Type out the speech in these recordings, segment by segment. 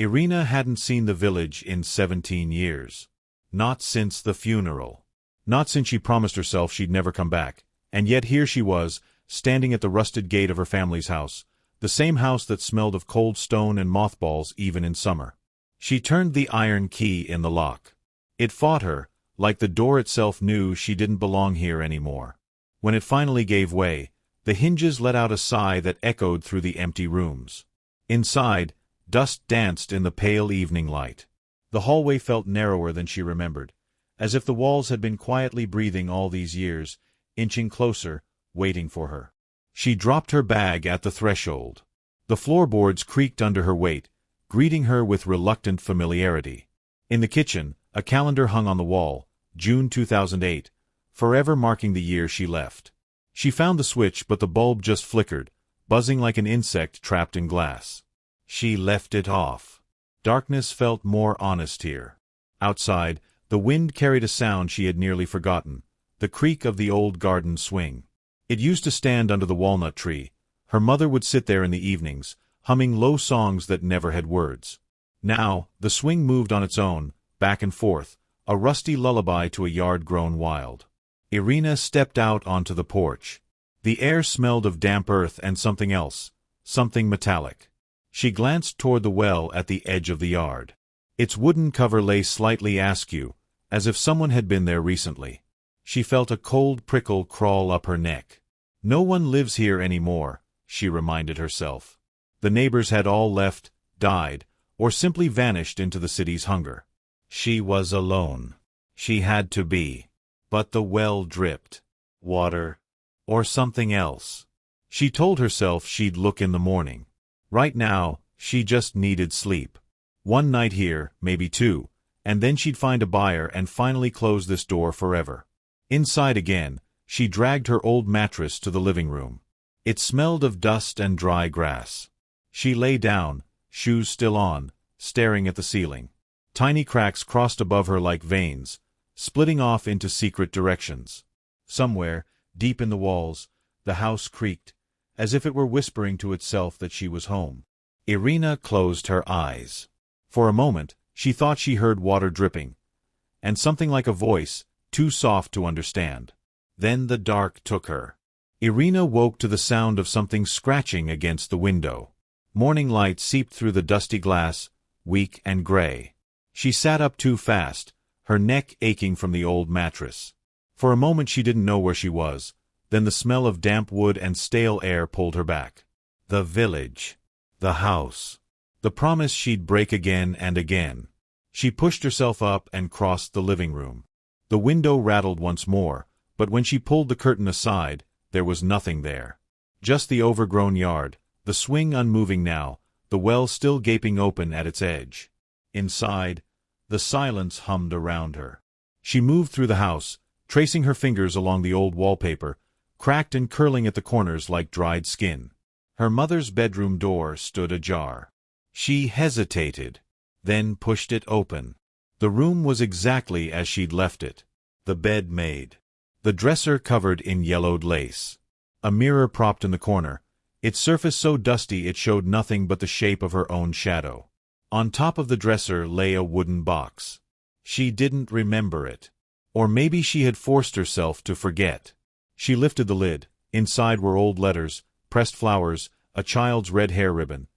Iryna hadn't seen the village in 17 years. Not since the funeral. Not since she promised herself she'd never come back. And yet here she was, standing at the rusted gate of her family's house, the same house that smelled of cold stone and mothballs even in summer. She turned the iron key in the lock. It fought her, like the door itself knew she didn't belong here anymore. When it finally gave way, the hinges let out a sigh that echoed through the empty rooms. Inside, dust danced in the pale evening light. The hallway felt narrower than she remembered, as if the walls had been quietly breathing all these years, inching closer, waiting for her. She dropped her bag at the threshold. The floorboards creaked under her weight, greeting her with reluctant familiarity. In the kitchen, a calendar hung on the wall, June 2008, forever marking the year she left. She found the switch, but the bulb just flickered, buzzing like an insect trapped in glass. She left it off. Darkness felt more honest here. Outside, the wind carried a sound she had nearly forgotten, the creak of the old garden swing. It used to stand under the walnut tree. Her mother would sit there in the evenings, humming low songs that never had words. Now, the swing moved on its own, back and forth, a rusty lullaby to a yard grown wild. Iryna stepped out onto the porch. The air smelled of damp earth and something else, something metallic. She glanced toward the well at the edge of the yard. Its wooden cover lay slightly askew, as if someone had been there recently. She felt a cold prickle crawl up her neck. No one lives here anymore, she reminded herself. The neighbors had all left, died, or simply vanished into the city's hunger. She was alone. She had to be. But the well dripped. Water. Or something else. She told herself she'd look in the morning. Right now, she just needed sleep. One night here, maybe two, and then she'd find a buyer and finally close this door forever. Inside again, she dragged her old mattress to the living room. It smelled of dust and dry grass. She lay down, shoes still on, staring at the ceiling. Tiny cracks crossed above her like veins, splitting off into secret directions. Somewhere, deep in the walls, the house creaked, as if it were whispering to itself that she was home. Iryna closed her eyes. For a moment, she thought she heard water dripping, and something like a voice, too soft to understand. Then the dark took her. Iryna woke to the sound of something scratching against the window. Morning light seeped through the dusty glass, weak and gray. She sat up too fast, her neck aching from the old mattress. For a moment she didn't know where she was, then the smell of damp wood and stale air pulled her back. The village. The house. The promise she'd break again and again. She pushed herself up and crossed the living room. The window rattled once more, but when she pulled the curtain aside, there was nothing there. Just the overgrown yard, the swing unmoving now, the well still gaping open at its edge. Inside, the silence hummed around her. She moved through the house, tracing her fingers along the old wallpaper, cracked and curling at the corners like dried skin. Her mother's bedroom door stood ajar. She hesitated, then pushed it open. The room was exactly as she'd left it. The bed made. The dresser covered in yellowed lace. A mirror propped in the corner, its surface so dusty it showed nothing but the shape of her own shadow. On top of the dresser lay a wooden box. She didn't remember it. Or maybe she had forced herself to forget. She lifted the lid. Inside were old letters, pressed flowers, a child's red hair ribbon,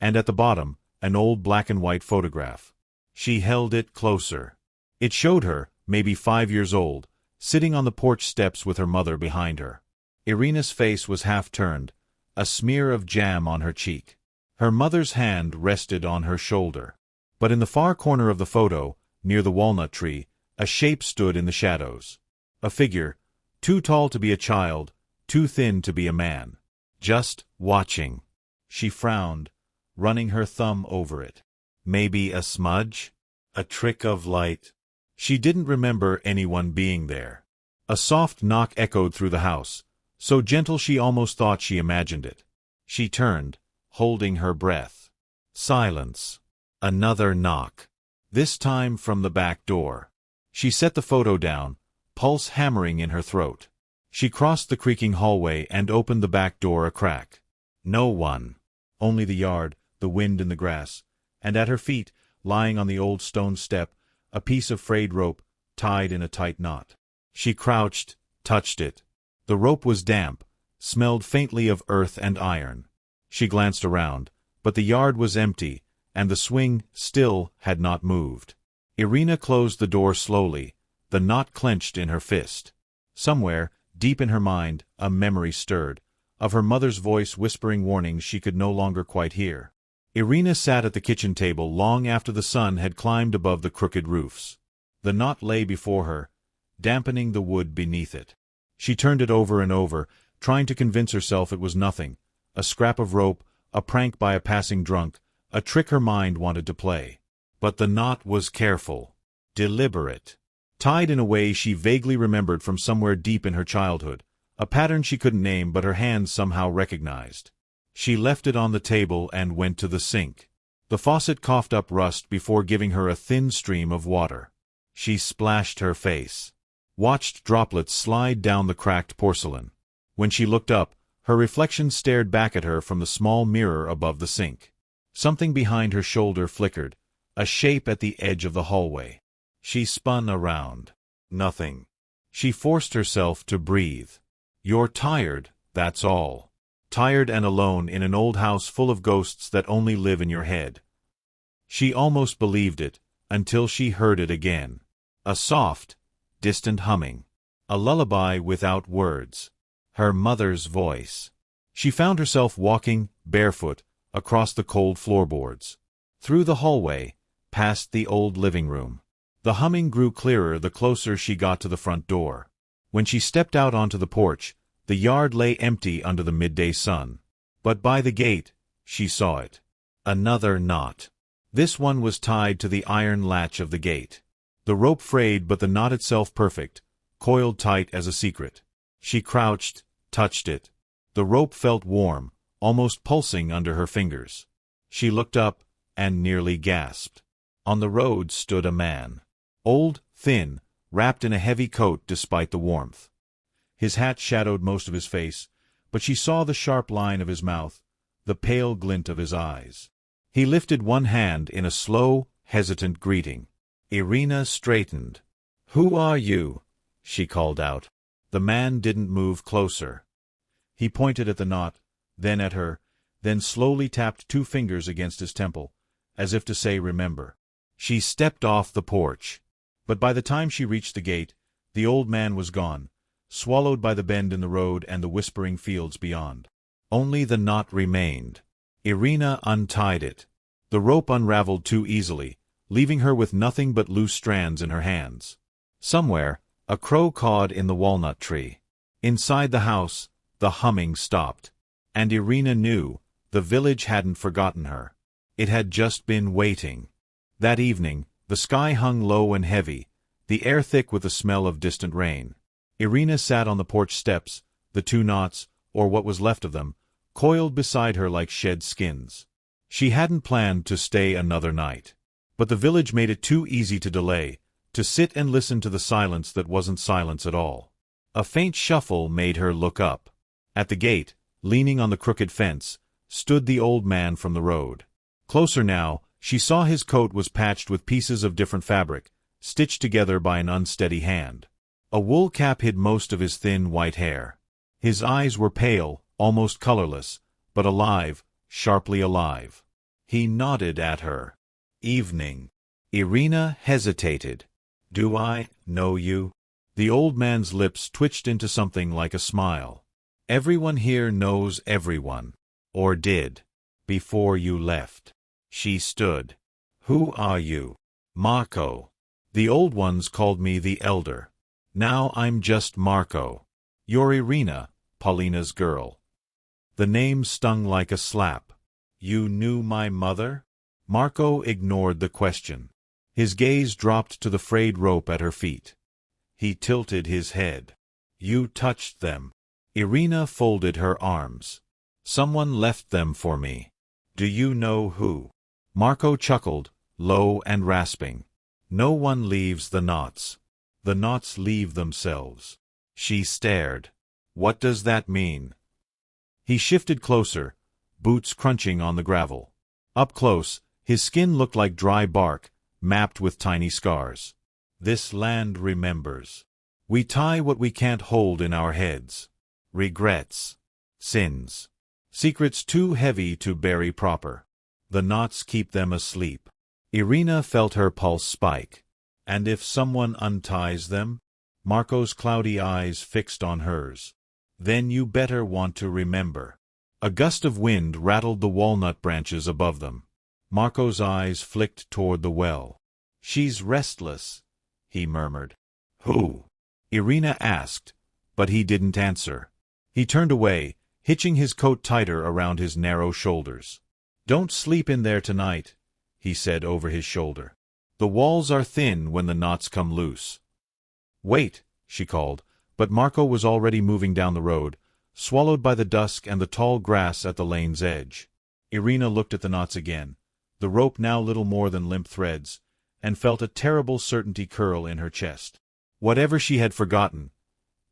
and at the bottom, an old black-and-white photograph. She held it closer. It showed her, maybe 5 years old, sitting on the porch steps with her mother behind her. Iryna's face was half-turned, a smear of jam on her cheek. Her mother's hand rested on her shoulder. But in the far corner of the photo, near the walnut tree, a shape stood in the shadows. A figure, too tall to be a child, too thin to be a man. Just watching. She frowned, running her thumb over it. Maybe a smudge? A trick of light? She didn't remember anyone being there. A soft knock echoed through the house, so gentle she almost thought she imagined it. She turned, holding her breath. Silence. Another knock. This time from the back door. She set the photo down, pulse hammering in her throat. She crossed the creaking hallway and opened the back door a crack. No one. Only the yard, the wind in the grass, and at her feet, lying on the old stone step, a piece of frayed rope, tied in a tight knot. She crouched, touched it. The rope was damp, smelled faintly of earth and iron. She glanced around, but the yard was empty, and the swing, still, had not moved. Iryna closed the door slowly, the knot clenched in her fist. Somewhere, deep in her mind, a memory stirred, of her mother's voice whispering warnings she could no longer quite hear. Iryna sat at the kitchen table long after the sun had climbed above the crooked roofs. The knot lay before her, dampening the wood beneath it. She turned it over and over, trying to convince herself it was nothing, a scrap of rope, a prank by a passing drunk, a trick her mind wanted to play. But the knot was careful, deliberate, tied in a way she vaguely remembered from somewhere deep in her childhood, a pattern she couldn't name but her hands somehow recognized. She left it on the table and went to the sink. The faucet coughed up rust before giving her a thin stream of water. She splashed her face, watched droplets slide down the cracked porcelain. When she looked up, her reflection stared back at her from the small mirror above the sink. Something behind her shoulder flickered, a shape at the edge of the hallway. She spun around. Nothing. She forced herself to breathe. You're tired, that's all. Tired and alone in an old house full of ghosts that only live in your head. She almost believed it, until she heard it again. A soft, distant humming. A lullaby without words. Her mother's voice. She found herself walking, barefoot, across the cold floorboards. Through the hallway, past the old living room. The humming grew clearer the closer she got to the front door. When she stepped out onto the porch, the yard lay empty under the midday sun. But by the gate, she saw it. Another knot. This one was tied to the iron latch of the gate. The rope frayed but the knot itself perfect, coiled tight as a secret. She crouched, touched it. The rope felt warm, almost pulsing under her fingers. She looked up and nearly gasped. On the road stood a man. Old, thin, wrapped in a heavy coat despite the warmth. His hat shadowed most of his face, but she saw the sharp line of his mouth, the pale glint of his eyes. He lifted one hand in a slow, hesitant greeting. Iryna straightened. "Who are you?" she called out. The man didn't move closer. He pointed at the knot, then at her, then slowly tapped 2 fingers against his temple, as if to say remember. She stepped off the porch. But by the time she reached the gate, the old man was gone, swallowed by the bend in the road and the whispering fields beyond. Only the knot remained. Iryna untied it. The rope unraveled too easily, leaving her with nothing but loose strands in her hands. Somewhere, a crow cawed in the walnut tree. Inside the house, the humming stopped. And Iryna knew, the village hadn't forgotten her. It had just been waiting. That evening, the sky hung low and heavy, the air thick with the smell of distant rain. Iryna sat on the porch steps, the 2 knots, or what was left of them, coiled beside her like shed skins. She hadn't planned to stay another night. But the village made it too easy to delay, to sit and listen to the silence that wasn't silence at all. A faint shuffle made her look up. At the gate, leaning on the crooked fence, stood the old man from the road. Closer now, she saw his coat was patched with pieces of different fabric, stitched together by an unsteady hand. A wool cap hid most of his thin white hair. His eyes were pale, almost colorless, but alive, sharply alive. He nodded at her. "Evening." Iryna hesitated. "Do I know you?" The old man's lips twitched into something like a smile. "Everyone here knows everyone. Or did. Before you left." She stood. "Who are you?" "Marco. The old ones called me the Elder. Now I'm just Marco. You're Iryna, Paulina's girl." The name stung like a slap. "You knew my mother?" Marco ignored the question. His gaze dropped to the frayed rope at her feet. He tilted his head. "You touched them." Iryna folded her arms. "Someone left them for me. Do you know who?" Marco chuckled, low and rasping. "No one leaves the knots. The knots leave themselves." She stared. "What does that mean?" He shifted closer, boots crunching on the gravel. Up close, His skin looked like dry bark, mapped with tiny scars. This land remembers. We tie what we can't hold in our heads. Regrets. Sins. Secrets too heavy to bury proper. The knots keep them asleep. Iryna felt her pulse spike. And if someone unties them? Marco's cloudy eyes fixed on hers. Then you better want to remember. A gust of wind rattled the walnut branches above them. Marco's eyes flicked toward the well. She's restless, he murmured. Who? Iryna asked, but he didn't answer. He turned away, hitching his coat tighter around his narrow shoulders. Don't sleep in there tonight, he said over his shoulder. The walls are thin when the knots come loose. Wait, she called, but Marco was already moving down the road, swallowed by the dusk and the tall grass at the lane's edge. Iryna looked at the knots again, the rope now little more than limp threads, and felt a terrible certainty curl in her chest. Whatever she had forgotten,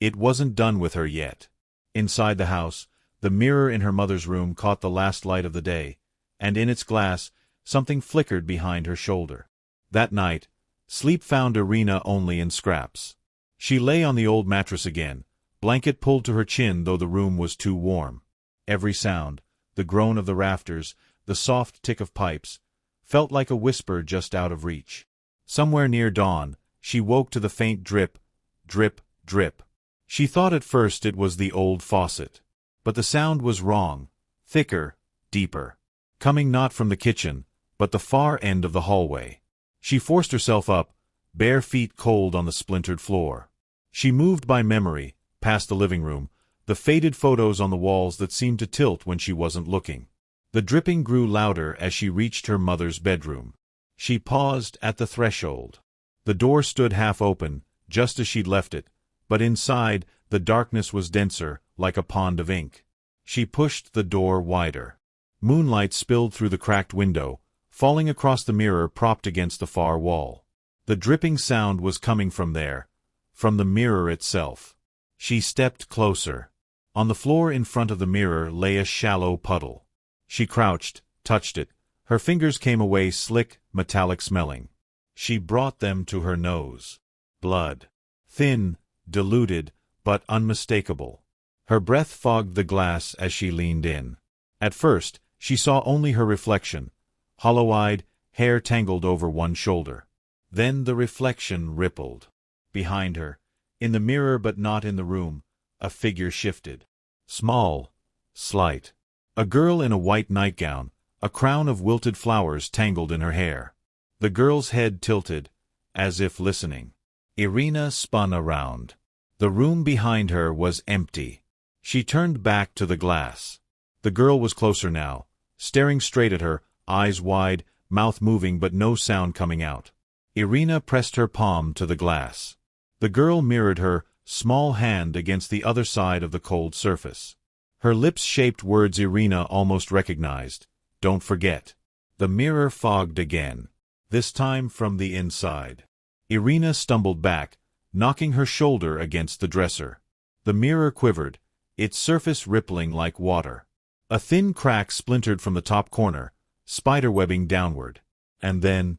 it wasn't done with her yet. Inside the house, the mirror in her mother's room caught the last light of the day, and in its glass, something flickered behind her shoulder. That night, sleep found Iryna only in scraps. She lay on the old mattress again, blanket pulled to her chin though the room was too warm. Every sound, the groan of the rafters, the soft tick of pipes, felt like a whisper just out of reach. Somewhere near dawn, she woke to the faint drip, drip, drip. She thought at first it was the old faucet. But the sound was wrong, thicker, deeper. Coming not from the kitchen, but the far end of the hallway. She forced herself up, bare feet cold on the splintered floor. She moved by memory, past the living room, the faded photos on the walls that seemed to tilt when she wasn't looking. The dripping grew louder as she reached her mother's bedroom. She paused at the threshold. The door stood half open, just as she'd left it, but inside, the darkness was denser, like a pond of ink. She pushed the door wider. Moonlight spilled through the cracked window, falling across the mirror propped against the far wall. The dripping sound was coming from there, from the mirror itself. She stepped closer. On the floor in front of the mirror lay a shallow puddle. She crouched, touched it. Her fingers came away slick, metallic-smelling. She brought them to her nose. Blood. Thin, diluted, but unmistakable. Her breath fogged the glass as she leaned in. At first, she saw only her reflection, hollow-eyed, hair tangled over one shoulder. Then the reflection rippled. Behind her, in the mirror but not in the room, a figure shifted. Small, slight. A girl in a white nightgown, a crown of wilted flowers tangled in her hair. The girl's head tilted, as if listening. Iryna spun around. The room behind her was empty. She turned back to the glass. The girl was closer now, staring straight at her, eyes wide, mouth moving but no sound coming out. Iryna pressed her palm to the glass. The girl mirrored her, small hand against the other side of the cold surface. Her lips shaped words Iryna almost recognized. Don't forget. The mirror fogged again, this time from the inside. Iryna stumbled back, knocking her shoulder against the dresser. The mirror quivered, its surface rippling like water. A thin crack splintered from the top corner, spiderwebbing downward. And then,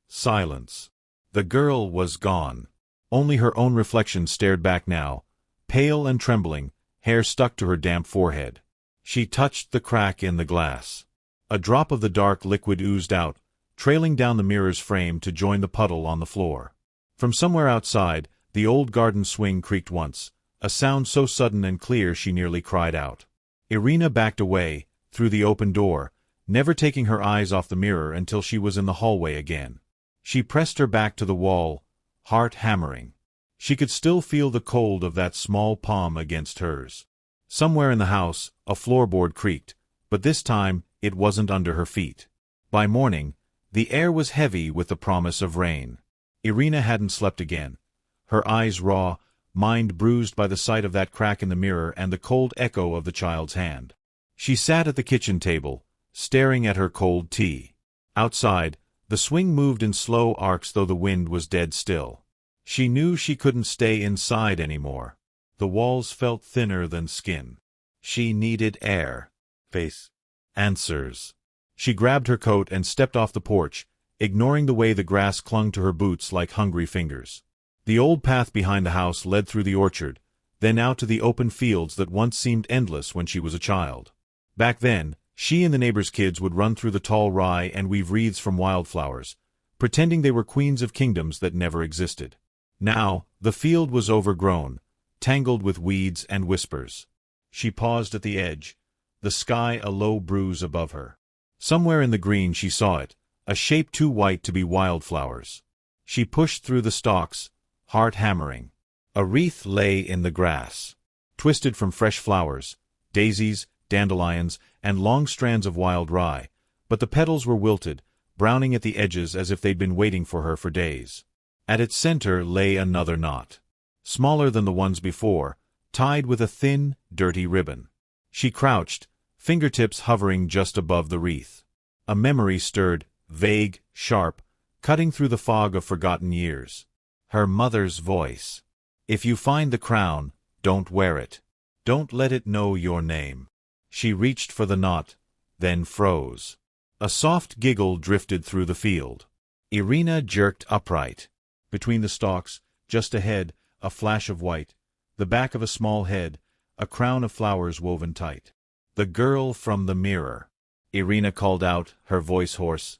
silence. The girl was gone. Only her own reflection stared back now, pale and trembling, hair stuck to her damp forehead. She touched the crack in the glass. A drop of the dark liquid oozed out, trailing down the mirror's frame to join the puddle on the floor. From somewhere outside, the old garden swing creaked once, a sound so sudden and clear she nearly cried out. Iryna backed away, through the open door, never taking her eyes off the mirror until she was in the hallway again. She pressed her back to the wall, heart hammering. She could still feel the cold of that small palm against hers. Somewhere in the house, a floorboard creaked, but this time it wasn't under her feet. By morning, the air was heavy with the promise of rain. Iryna hadn't slept again. Her eyes raw, mind bruised by the sight of that crack in the mirror and the cold echo of the child's hand. She sat at the kitchen table, staring at her cold tea. Outside, the swing moved in slow arcs though the wind was dead still. She knew she couldn't stay inside anymore. The walls felt thinner than skin. She needed air. Face. Answers. She grabbed her coat and stepped off the porch, ignoring the way the grass clung to her boots like hungry fingers. The old path behind the house led through the orchard, then out to the open fields that once seemed endless when she was a child. Back then, she and the neighbors' kids would run through the tall rye and weave wreaths from wildflowers, pretending they were queens of kingdoms that never existed. Now, the field was overgrown, tangled with weeds and whispers. She paused at the edge, the sky a low bruise above her. Somewhere in the green she saw it, a shape too white to be wildflowers. She pushed through the stalks, heart hammering. A wreath lay in the grass, twisted from fresh flowers, daisies, dandelions, and long strands of wild rye, but the petals were wilted, browning at the edges as if they'd been waiting for her for days. At its center lay another knot, smaller than the ones before, tied with a thin, dirty ribbon. She crouched, fingertips hovering just above the wreath. A memory stirred, vague, sharp, cutting through the fog of forgotten years. Her mother's voice. If you find the crown, don't wear it. Don't let it know your name. She reached for the knot, then froze. A soft giggle drifted through the field. Iryna jerked upright. Between the stalks, just ahead, a flash of white, the back of a small head, a crown of flowers woven tight. The girl from the mirror. Iryna called out, her voice hoarse.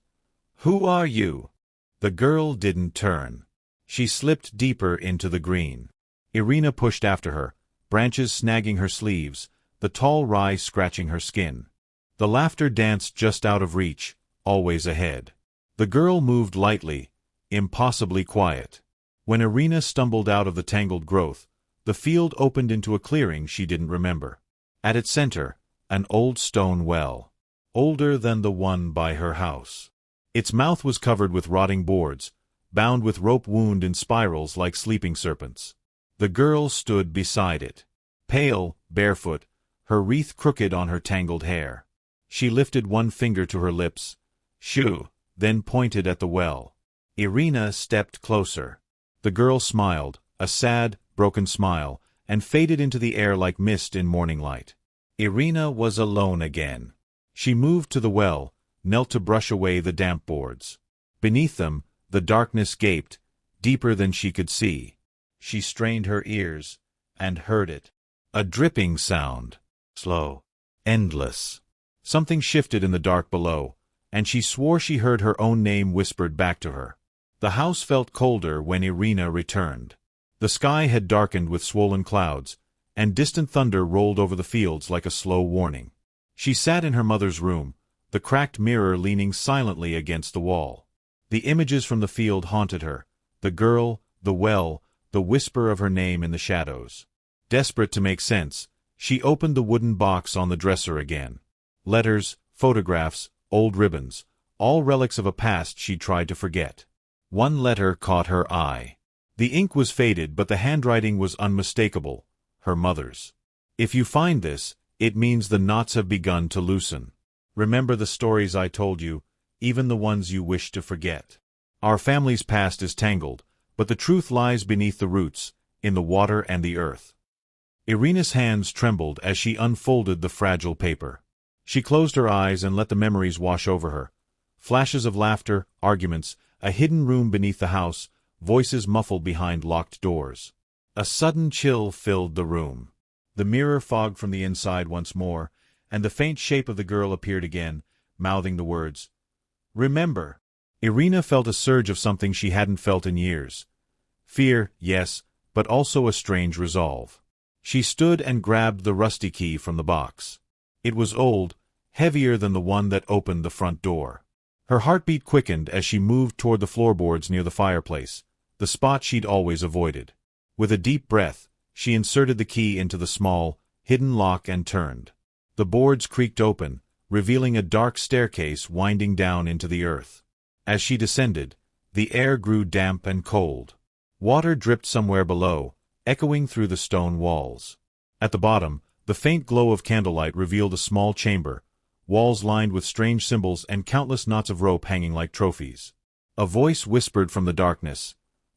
Who are you? The girl didn't turn. She slipped deeper into the green. Iryna pushed after her, branches snagging her sleeves, the tall rye scratching her skin. The laughter danced just out of reach, always ahead. The girl moved lightly, impossibly quiet. When Iryna stumbled out of the tangled growth, the field opened into a clearing she didn't remember. At its center, an old stone well, older than the one by her house. Its mouth was covered with rotting boards, bound with rope wound in spirals like sleeping serpents. The girl stood beside it, pale, barefoot, her wreath crooked on her tangled hair. She lifted one finger to her lips, shoo, then pointed at the well. Iryna stepped closer. The girl smiled, a sad, broken smile, and faded into the air like mist in morning light. Iryna was alone again. She moved to the well, knelt to brush away the damp boards. Beneath them, the darkness gaped, deeper than she could see. She strained her ears, and heard it. A dripping sound. Slow. Endless. Something shifted in the dark below, and she swore she heard her own name whispered back to her. The house felt colder when Iryna returned. The sky had darkened with swollen clouds, and distant thunder rolled over the fields like a slow warning. She sat in her mother's room, the cracked mirror leaning silently against the wall. The images from the field haunted her, the girl, the well, the whisper of her name in the shadows. Desperate to make sense, she opened the wooden box on the dresser again. Letters, photographs, old ribbons, all relics of a past she'd tried to forget. One letter caught her eye. The ink was faded, but the handwriting was unmistakable, her mother's. If you find this, it means the knots have begun to loosen. Remember the stories I told you, even the ones you wish to forget. Our family's past is tangled, but the truth lies beneath the roots, in the water and the earth. Iryna's hands trembled as she unfolded the fragile paper. She closed her eyes and let the memories wash over her. Flashes of laughter, arguments, a hidden room beneath the house, voices muffled behind locked doors. A sudden chill filled the room. The mirror fogged from the inside once more, and the faint shape of the girl appeared again, mouthing the words, "Remember." Iryna felt a surge of something she hadn't felt in years. Fear, yes, but also a strange resolve. She stood and grabbed the rusty key from the box. It was old, heavier than the one that opened the front door. Her heartbeat quickened as she moved toward the floorboards near the fireplace, the spot she'd always avoided. With a deep breath, she inserted the key into the small, hidden lock and turned. The boards creaked open, revealing a dark staircase winding down into the earth. As she descended, the air grew damp and cold. Water dripped somewhere below, echoing through the stone walls. At the bottom, the faint glow of candlelight revealed a small chamber, walls lined with strange symbols and countless knots of rope hanging like trophies. A voice whispered from the darkness,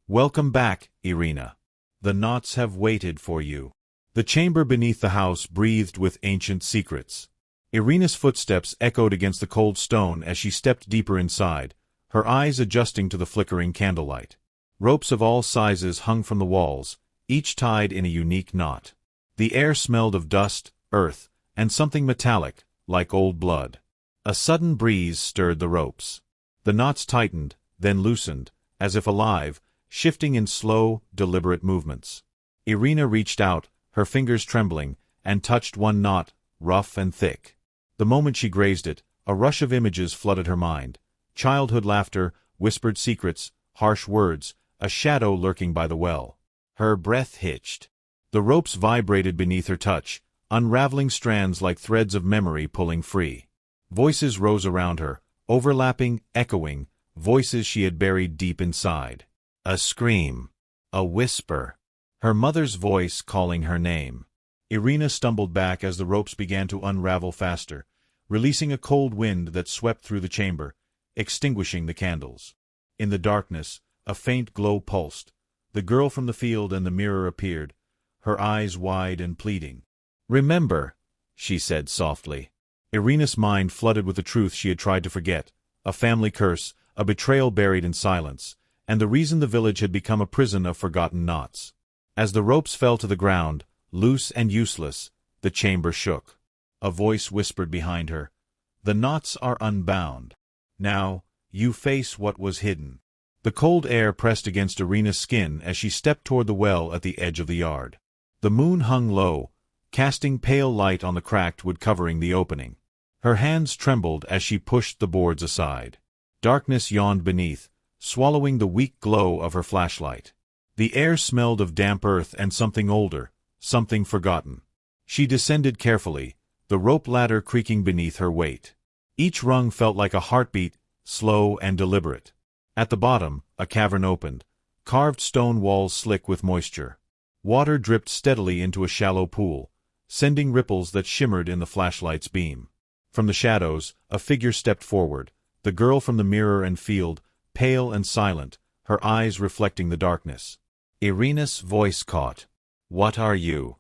"Welcome back, Iryna. The knots have waited for you." The chamber beneath the house breathed with ancient secrets. Iryna's footsteps echoed against the cold stone as she stepped deeper inside, her eyes adjusting to the flickering candlelight. Ropes of all sizes hung from the walls, each tied in a unique knot. The air smelled of dust, earth, and something metallic, like old blood. A sudden breeze stirred the ropes. The knots tightened, then loosened, as if alive, shifting in slow, deliberate movements. Iryna reached out, her fingers trembling, and touched one knot, rough and thick. The moment she grazed it, a rush of images flooded her mind. Childhood laughter, whispered secrets, harsh words, a shadow lurking by the well. Her breath hitched. The ropes vibrated beneath her touch, unraveling strands like threads of memory pulling free. Voices rose around her, overlapping, echoing, voices she had buried deep inside. A scream. A whisper. Her mother's voice calling her name. Iryna stumbled back as the ropes began to unravel faster, releasing a cold wind that swept through the chamber, extinguishing the candles. In the darkness, a faint glow pulsed. The girl from the field and the mirror appeared, her eyes wide and pleading. "Remember," she said softly. Iryna's mind flooded with the truth she had tried to forget, a family curse, a betrayal buried in silence, and the reason the village had become a prison of forgotten knots. As the ropes fell to the ground, loose and useless, the chamber shook. A voice whispered behind her, "The knots are unbound. Now, you face what was hidden." The cold air pressed against Iryna's skin as she stepped toward the well at the edge of the yard. The moon hung low, casting pale light on the cracked wood covering the opening. Her hands trembled as she pushed the boards aside. Darkness yawned beneath, swallowing the weak glow of her flashlight. The air smelled of damp earth and something older, something forgotten. She descended carefully, the rope ladder creaking beneath her weight. Each rung felt like a heartbeat, slow and deliberate. At the bottom, a cavern opened, carved stone walls slick with moisture. Water dripped steadily into a shallow pool, sending ripples that shimmered in the flashlight's beam. From the shadows, a figure stepped forward, the girl from the mirror and field, pale and silent, her eyes reflecting the darkness. Iryna's voice caught. "What are you?"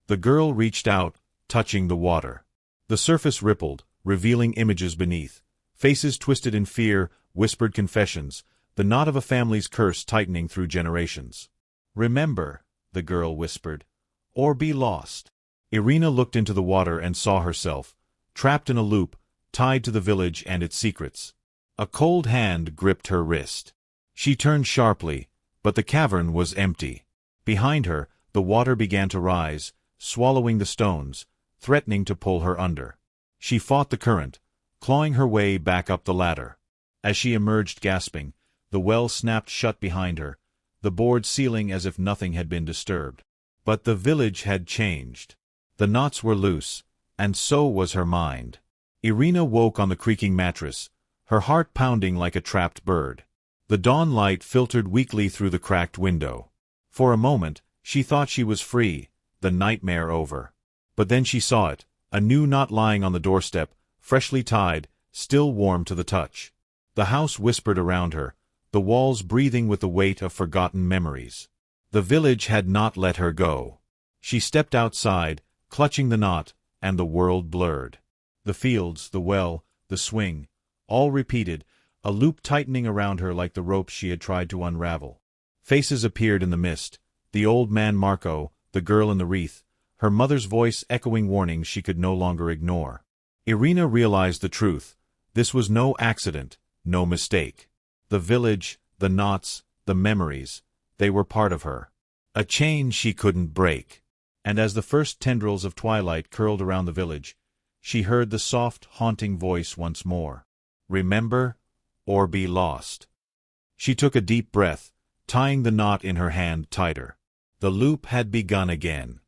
The girl reached out, touching the water. The surface rippled, revealing images beneath. Faces twisted in fear, whispered confessions, the knot of a family's curse tightening through generations. "Remember," the girl whispered, "or be lost." Iryna looked into the water and saw herself, trapped in a loop, tied to the village and its secrets. A cold hand gripped her wrist. She turned sharply, but the cavern was empty. Behind her, the water began to rise, swallowing the stones, threatening to pull her under. She fought the current, clawing her way back up the ladder. As she emerged gasping, the well snapped shut behind her, the boards sealing as if nothing had been disturbed. But the village had changed. The knots were loose, and so was her mind. Iryna woke on the creaking mattress, her heart pounding like a trapped bird. The dawn light filtered weakly through the cracked window. For a moment, she thought she was free, the nightmare over. But then she saw it, a new knot lying on the doorstep, freshly tied, still warm to the touch. The house whispered around her, the walls breathing with the weight of forgotten memories. The village had not let her go. She stepped outside, clutching the knot, and the world blurred. The fields, the well, the swing, all repeated, a loop tightening around her like the ropes she had tried to unravel. Faces appeared in the mist, the old man Marco, the girl in the wreath, her mother's voice echoing warnings she could no longer ignore. Iryna realized the truth. This was no accident, no mistake. The village, the knots, the memories, they were part of her. A chain she couldn't break. And as the first tendrils of twilight curled around the village, she heard the soft, haunting voice once more. "Remember, or be lost." She took a deep breath, tying the knot in her hand tighter. The loop had begun again.